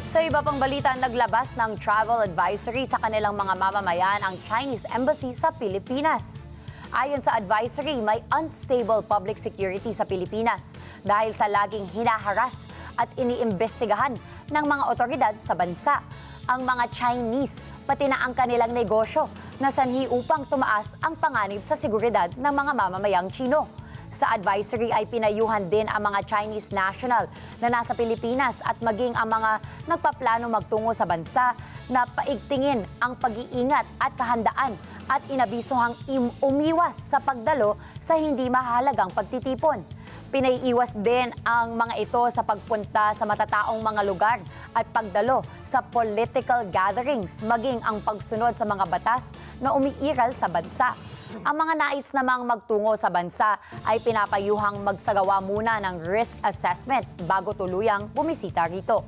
Sa iba pang balita, naglabas ng travel advisory sa kanilang mga mamamayan ang Chinese Embassy sa Pilipinas. Ayon sa advisory, may unstable public security sa Pilipinas dahil sa laging hinaharas at iniimbestigahan ng mga otoridad sa bansa. Ang mga Chinese, pati na ang kanilang negosyo, na sanhi upang tumaas ang panganib sa seguridad ng mga mamamayang Tsino. Sa advisory ay pinayuhan din ang mga Chinese national na nasa Pilipinas at maging ang mga nagpaplano magtungo sa bansa na paigtingin ang pag-iingat at kahandaan at inabisuhang umiwas sa pagdalo sa hindi mahalagang pagtitipon. Pinaiiwas din ang mga ito sa pagpunta sa matataong mga lugar at pagdalo sa political gatherings, maging ang pagsunod sa mga batas na umiiral sa bansa. Ang mga nais namang magtungo sa bansa ay pinapayuhang magsagawa muna ng risk assessment bago tuluyang bumisita rito.